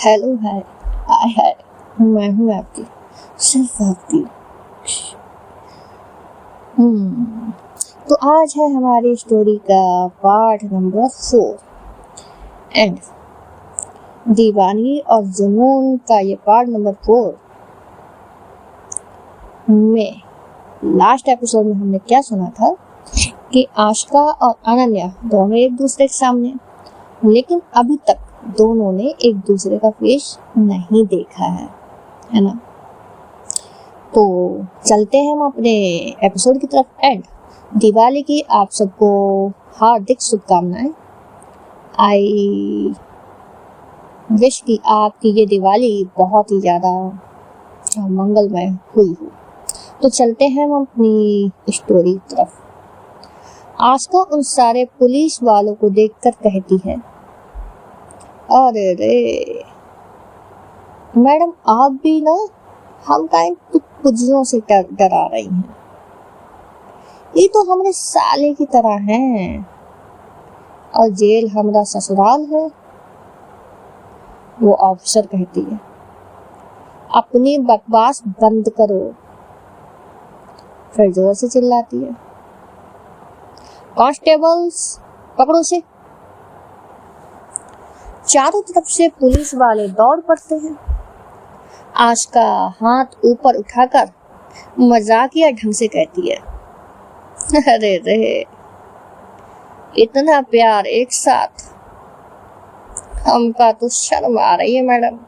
Hello है, हाय हाय, मैं हूँ आपकी, सिर्फ आपकी। तो आज है हमारी स्टोरी का पार्ट नंबर 4 एंड दीवानी और जुनून का ये पार्ट नंबर 4 में लास्ट एपिसोड में हमने क्या सुना था कि आशिका और अनन्या दोनों एक दूसरे के सामने, लेकिन अभी तक दोनों ने एक दूसरे का फेस नहीं देखा है ना। तो चलते हैं हम अपने एपिसोड की तरफ। एंड दिवाली की आप सबको हार्दिक शुभकामनाएं। आई विश कि आपकी ये दिवाली बहुत ही ज़्यादा मंगलमय हुई हो। तो चलते हैं हम अपनी स्टोरी की तरफ। आस्का उन सारे पुलिस वालों को देखकर कहती है, अरे रे मैडम, आप भी ना हम टाइम पुलिसों से डरा रही हैं। ये तो हमारे साले की तरह हैं और जेल हमारा ससुराल है। वो ऑफिसर कहती है, अपनी बकवास बंद करो। फिर जोर से चिल्लाती है, कांस्टेबल्स पकड़ो से। चारों तरफ से पुलिस वाले दौड़ पड़ते हैं। आशिका हाथ ऊपर उठाकर मजाकिया ढंग से कहती है, अरे रे इतना प्यार एक साथ, हमका तो शर्म आ रही है मैडम।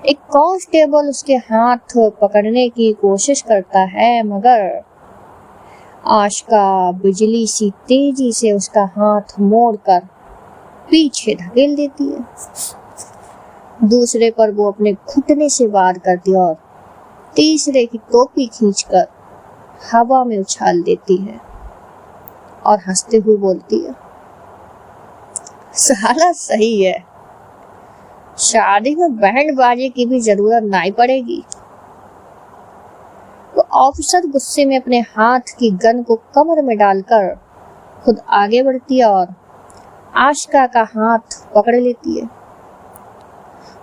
एक कांस्टेबल उसके हाथ पकड़ने की कोशिश करता है, मगर आशिका बिजली सी तेजी से उसका हाथ मोड़कर पीछे धकेल देती है। दूसरे पर वो अपने घुटने से वार करती है और तीसरे की टोपी खींचकर हवा में उछाल देती है और हंसते हुए बोलती है, साला सही है, शादी में बैंड बाजे की भी जरूरत नहीं पड़ेगी। वो ऑफिसर गुस्से में अपने हाथ की गन को कमर में डालकर खुद आगे बढ़ती है और आशिका का हाथ पकड़ लेती है।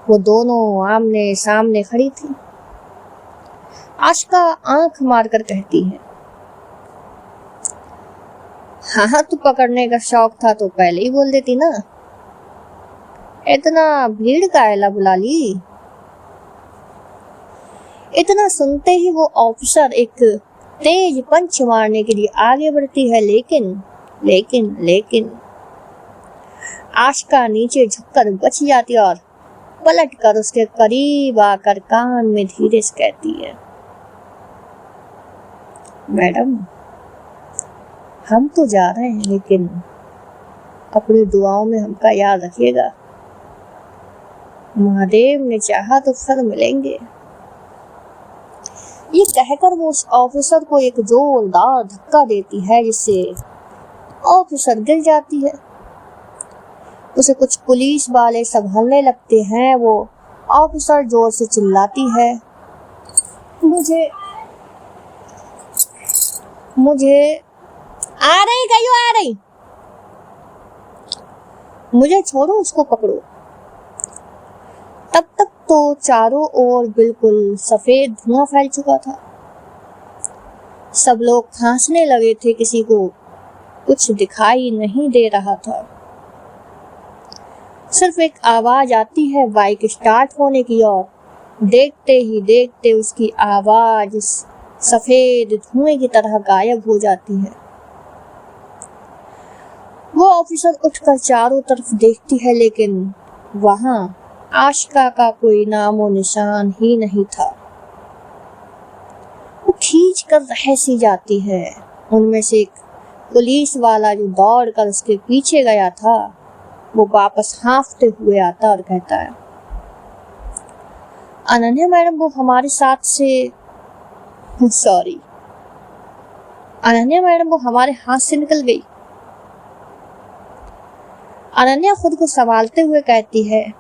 वो दोनों आमने सामने खड़ी थी। आशिका आंख मारकर कहती है, हाँ तो पकड़ने का शौक था तो पहले ही बोल देती ना, इतना भीड़ का आयला बुला ली। इतना सुनते ही वो ऑफिसर एक तेज पंच मारने के लिए आगे बढ़ती है, लेकिन आशिका नीचे झुककर बच जाती और पलटकर उसके करीब आकर कान में धीरे से कहती है, मैडम हम तो जा रहे हैं, लेकिन अपनी दुआओं में हमका याद रखिएगा। महादेव ने चाहा तो फिर मिलेंगे। ये कहकर वो उस ऑफिसर को एक जोरदार धक्का देती है, जिससे ऑफिसर गिर जाती है। उसे कुछ पुलिस वाले संभालने लगते हैं। वो ऑफिसर जोर से चिल्लाती है, मुझे आ रही, मुझे छोड़ो, उसको पकड़ो। तब तक तो चारों ओर बिल्कुल सफेद धुआं फैल चुका था। सब लोग खांसने लगे थे, किसी को कुछ दिखाई नहीं दे रहा था। सिर्फ एक आवाज आती है बाइक स्टार्ट होने की और देखते ही देखते उसकी आवाज सफेद धुएं की तरह गायब हो जाती है। वो ऑफिसर उठकर चारों तरफ देखती है, लेकिन वहां आशिका का कोई नामो निशान ही नहीं था। वो खींच कर रह सी जाती है। उनमें से एक पुलिस वाला जो दौड़कर उसके पीछे गया था, वो वापस हांफते हुए आता और कहता है, अनन्या मैडम वो हमारे साथ से अनन्या मैडम वो हमारे हाथ से निकल गई। अनन्या खुद को संभालते हुए कहती है,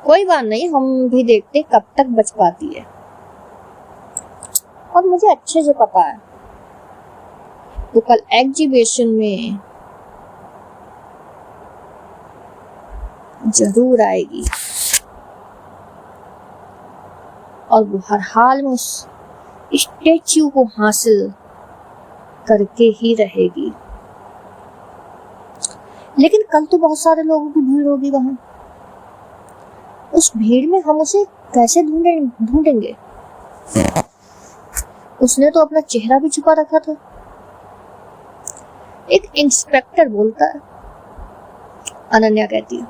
कोई बात नहीं, हम भी देखते कब तक बच पाती है। और मुझे अच्छे से पता है वो कल एग्जीबिशन में जरूर आएगी और वो हर हाल में उस स्टैच्यू को हासिल करके ही रहेगी। लेकिन कल तो बहुत सारे लोगों की भीड़ होगी वहां, उस भीड़ में हम उसे कैसे ढूंढेंगे? उसने तो अपना चेहरा भी छुपा रखा था। एक इंस्पेक्टर बोलता है। अनन्या कहती है,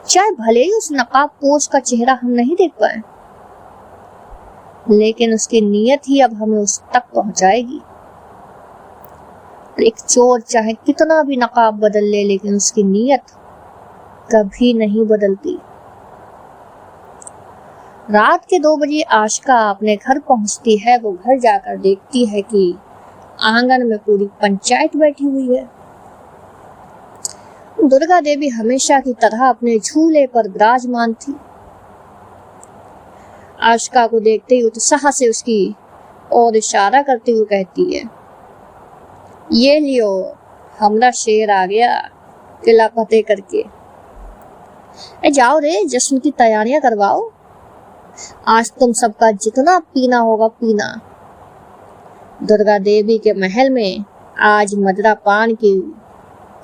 चाहे भले ही उस नकाबपोश का चेहरा हम नहीं देख पाए, लेकिन उसकी नीयत ही अब हमें उस तक पहुंचाएगी। एक चोर चाहे कितना भी नकाब बदल ले, लेकिन उसकी नीयत कभी नहीं बदलती। रात के 2 बजे आशिका अपने घर पहुंचती है। वो घर जाकर देखती है कि आंगन में पूरी पंचायत बैठी हुई है। दुर्गा देवी हमेशा की तरह अपने झूले पर विराजमान थी। आशिका को देखते ही उत्साह से उसकी ओर इशारा करते हुए कहती है, ये लियो, हमरा शेर आ गया किला फतेह करके। जाओ रे, जश्न की तैयारियां करवाओ। आज तुम सबका जितना पीना होगा पीना। दुर्गा देवी के महल में आज मदरा पान की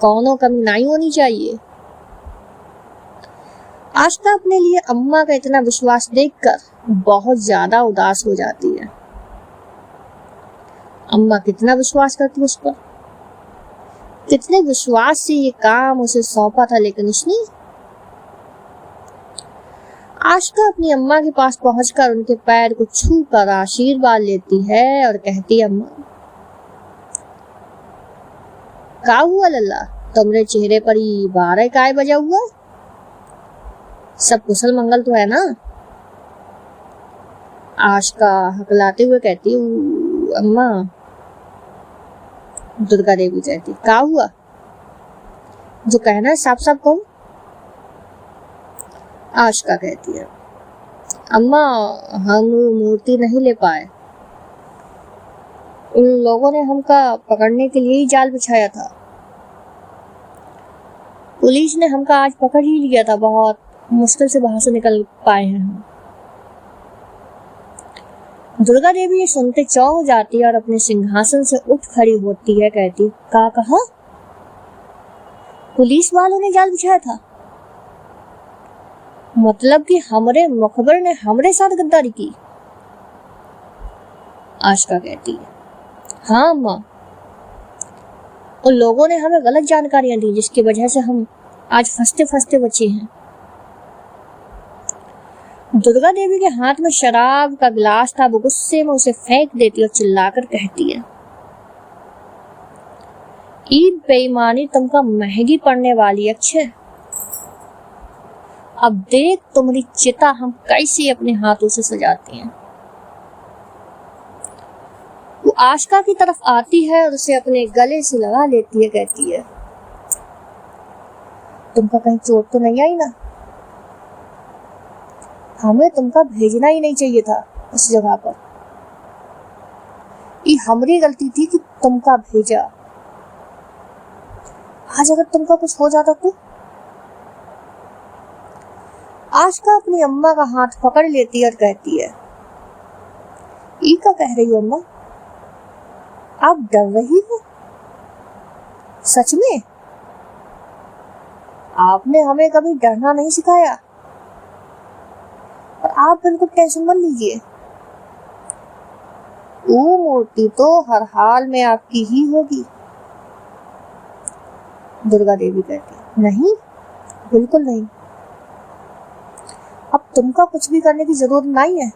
कौनो कमी नहीं होनी चाहिए। आशिका अपने लिए अम्मा का इतना विश्वास देखकर बहुत ज्यादा उदास हो जाती है। अम्मा कितना विश्वास करती है उस पर, कितने विश्वास से ये काम उसे सौंपा था, लेकिन उसने। आशिका अपनी अम्मा के पास पहुंचकर उनके पैर को छू कर आशीर्वाद लेती है और कहती है, अम्मा का हुआ लल्ला, तुमरे चेहरे पर ही 12 काय बजा हुआ? सब कुशल मंगल तो है ना? आशिका हकलाते हुए कहती, अम्मा। दुर्गा देवी कहती, का हुआ? जो कहना है साफ साफ कहो। आशिका कहती है, अम्मा हम मूर्ति नहीं ले पाए। उन लोगों ने हमका पकड़ने के लिए ही जाल बिछाया था। पुलिस ने हमका आज पकड़ ही लिया था, बहुत मुश्किल से बाहर से निकल पाए हैं हम। दुर्गा देवी ये सुनते चौंक जाती है और अपने सिंहासन से उठ खड़ी होती है। कहती, का कहा? पुलिस वालों ने जाल बिछाया था? मतलब कि हमरे मुखबर ने हमरे साथ गद्दारी की? आशिका कहती है, हाँ अम्मा, उन लोगों ने हमें गलत जानकारियां दी, जिसकी वजह से हम आज फंसते फंसते बचे हैं। दुर्गा देवी के हाथ में शराब का गिलास था। वो गुस्से में उसे फेंक देती और चिल्लाकर कहती है, ईद बेईमानी तुमका महंगी पड़ने वाली अक्षय। अब देख तुम्हारी चिता हम कैसे अपने हाथों से सजाते हैं। वो आशिका की तरफ आती है और उसे अपने गले से लगा लेती है। कहती है, तुमका कहीं चोट तो नहीं आई ना? हमें तुमका भेजना ही नहीं चाहिए था उस जगह पर। ये हमारी गलती थी कि तुमका भेजा। आज अगर तुमका कुछ हो जाता तो? आशिका अपनी अम्मा का हाथ पकड़ लेती और कहती है, ई क्या कह रही हो अम्मा? आप डर रही हो? सच में? आपने हमें कभी डरना नहीं सिखाया। और आप बिल्कुल टेंशन मत लीजिए, वो मूर्ति तो हर हाल में आपकी ही होगी। दुर्गा देवी कहती, नहीं, बिल्कुल नहीं। अब तुमका कुछ भी करने की जरूरत नहीं है।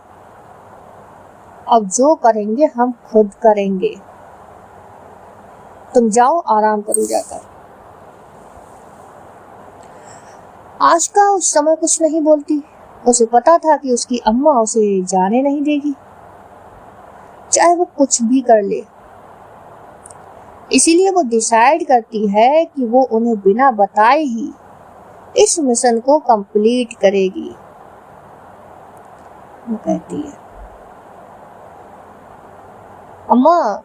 अब जो करेंगे हम खुद करेंगे। तुम जाओ, आराम करो जाकर। आशिका उस समय कुछ नहीं बोलती। उसे पता था कि उसकी अम्मा उसे जाने नहीं देगी, चाहे वो कुछ भी कर ले। इसीलिए वो डिसाइड करती है कि वो उन्हें बिना बताए ही इस मिशन को कंप्लीट करेगी। वो कहती है, अम्मा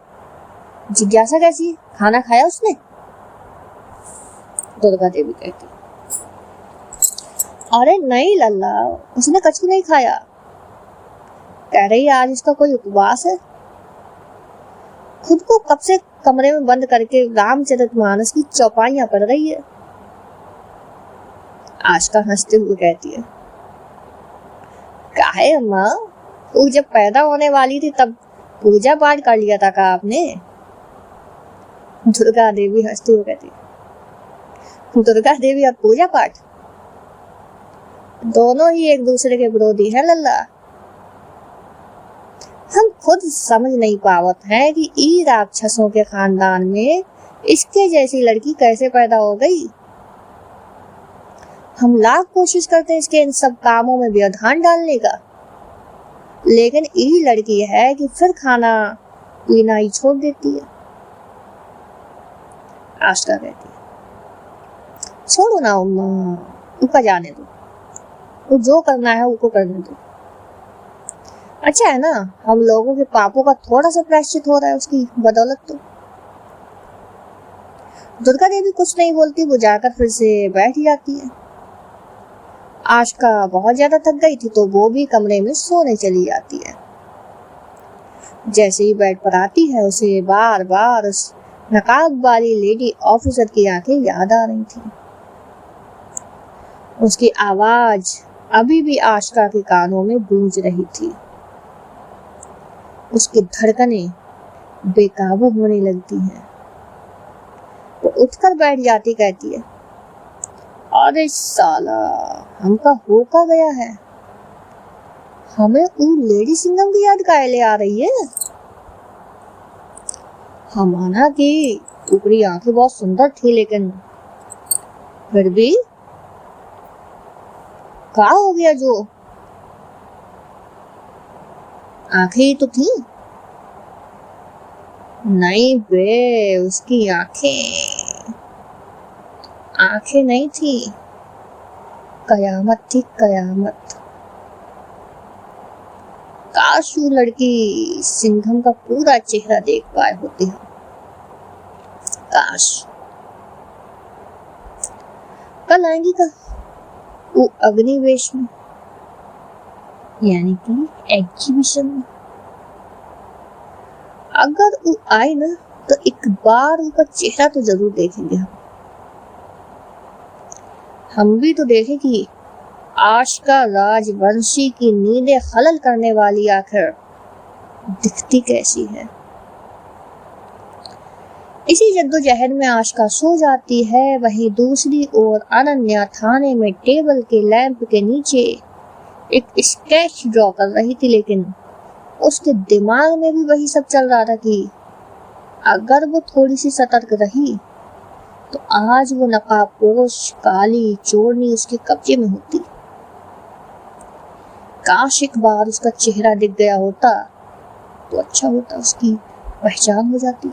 जिज्ञासा कैसी है? खाना खाया उसने? दुर्गा देवी कहती, अरे नहीं लल्ला, उसने कछु नहीं खाया। कह रही है आज उसका कोई उपवास है। खुद को कब से कमरे में बंद करके रामचरितमानस की चौपाइयां पढ़ रही है। आशका हंसते हुए कहती है, काहे अम्मा, वो जब पैदा होने वाली थी तब पूजा पाठ कर लिया था का आपने? दुर्गा देवी हंसते हुए कहती है, दुर्गा देवी और पूजा पाठ दोनों ही एक दूसरे के विरोधी है लल्ला। हम खुद समझ नहीं पावत हैं कि ई राक्षसों के खानदान में इसके जैसी लड़की कैसे पैदा हो गई। हम लाख कोशिश करते हैं इसके इन सब कामों में व्यवधान डालने का, लेकिन ई लड़की है कि फिर खाना पीना ही छोड़ देती है। आशा कहती है, छोड़ो ना उम्मा, उनका जाने दो, वो जो करना है उनको करने दो। अच्छा है ना, हम लोगों के पापों का थोड़ा सा प्रायश्चित हो रहा है उसकी बदौलत। तो दुर्गा देवी कुछ नहीं बोलती, वो जाकर फिर से बैठ जाती है। आशका बहुत ज्यादा थक गई थी तो वो भी कमरे में सोने चली जाती है। जैसे ही बेड पर आती है उसे बार बार उस नकाब वाली लेडी ऑफिसर की आंखें याद आ रही थी। उसकी आवाज अभी भी आशका के कानों में गूंज रही थी। उसकी धड़कनें बेकाबू होने लगती हैं। वो उठकर बैठ जाती, कहती है, अरे साला, हमका हो का गया है, हमें उन लेडी सिंघम की याद काहे ले आ रही है। हमाना की ऊपरी आंखें बहुत सुंदर थी, लेकिन फिर भी क्या हो गया, जो आंखें ही तो थी। नहीं बे, उसकी आंखें नहीं थी, कयामत थी, कयामत। काश वो लड़की सिंघम का पूरा चेहरा देख पाए होती है, काश। कल आएंगी का वो अग्निवेश में, यानी कि एग्जीबिशन में। अगर वो आए ना तो एक बार उनका चेहरा तो जरूर देखेंगे हम भी तो देखें कि आशका राजवंशी की नींदें खलल करने वाली आखिर दिखती कैसी है। इसी जद्दोजहद में आशका सो जाती है। वहीं दूसरी ओर अनन्या थाने में टेबल के लैंप के नीचे एक स्केच ड्रॉ कर रही थी, लेकिन उसके दिमाग में भी वही सब चल रहा था कि अगर वो थोड़ी सी सतर्क रही तो आज वो नकाबपोश काली चोरनी उसके कब्जे में होती। काश एक बार उसका चेहरा दिख गया होता तो अच्छा होता, उसकी पहचान हो जाती।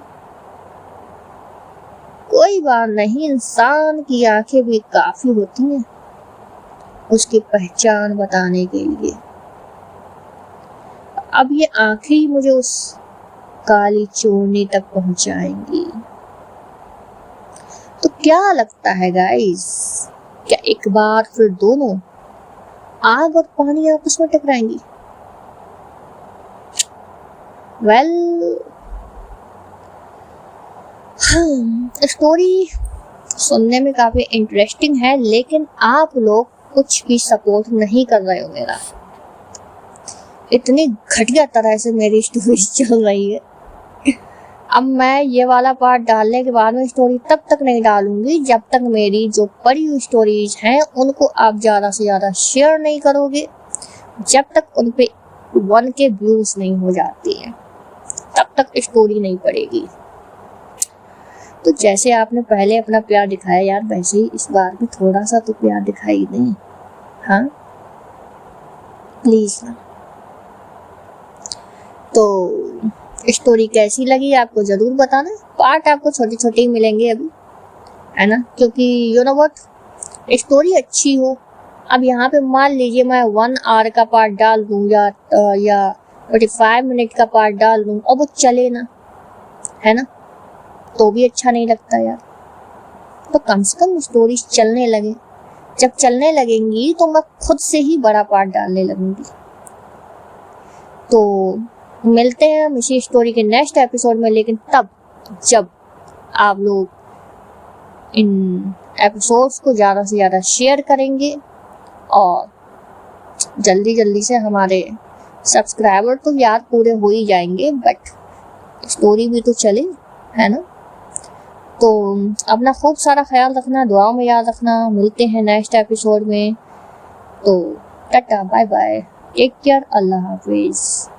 कोई बात नहीं, इंसान की आंखें भी काफी होती हैं उसकी पहचान बताने के लिए। अब ये आंखें ही मुझे उस काली चोरनी तक पहुंचाएंगी। तो क्या लगता है गाइस, क्या एक बार फिर दोनों आग और पानी आपस में टकराएंगी? स्टोरी सुनने में काफी इंटरेस्टिंग है, लेकिन आप लोग कुछ भी सपोर्ट नहीं कर रहे हो मेरा। इतनी घटिया तरह से मेरी स्टोरी चल रही है। अब मैं ये वाला पार्ट डालने के बाद में स्टोरी तब तक नहीं डालूंगी जब तक मेरी जो पड़ी हुई स्टोरीज हैं उनको आप ज्यादा से ज्यादा शेयर नहीं करोगे, जब तक उन पे 1K व्यूज नहीं हो जाती हैं तब तक स्टोरी नहीं पड़ेगी। तो जैसे आपने पहले अपना प्यार दिखाया यार, वैसे ही इस बार भी थोड़ा सा तो प्यार दिखाई दें, हाँ प्लीज ना। तो स्टोरी कैसी लगी आपको जरूर बताना। पार्ट आपको छोटे छोटे ही मिलेंगे अभी, है ना, क्योंकि यू नो व्हाट, स्टोरी अच्छी हो। अब यहाँ पे मान लीजिए मैं 1 आवर का पार्ट डाल दूं या 45 मिनट का पार्ट डाल दूं और वो चले ना, है ना, तो भी अच्छा नहीं लगता यार। तो कम से कम स्टोरी चलने लगे जब चलने लगेंगी तो मैं खुद से ही बड़ा पार्ट डालने लगूंगी। तो मिलते हैं हम इसी स्टोरी के नेक्स्ट एपिसोड में, लेकिन तब जब आप लोग इन एपिसोड्स को ज़्यादा से ज़्यादा शेयर करेंगे और जल्दी से हमारे सब्सक्राइबर तो यार पूरे हो ही जाएंगे, बट स्टोरी भी तो चले, है ना। तो अपना खूब सारा ख्याल रखना, दुआओं में याद रखना। मिलते हैं नेक्स्ट एपिसोड में। तो ta ta, bye bye, take care, अल्लाह हाफिज़।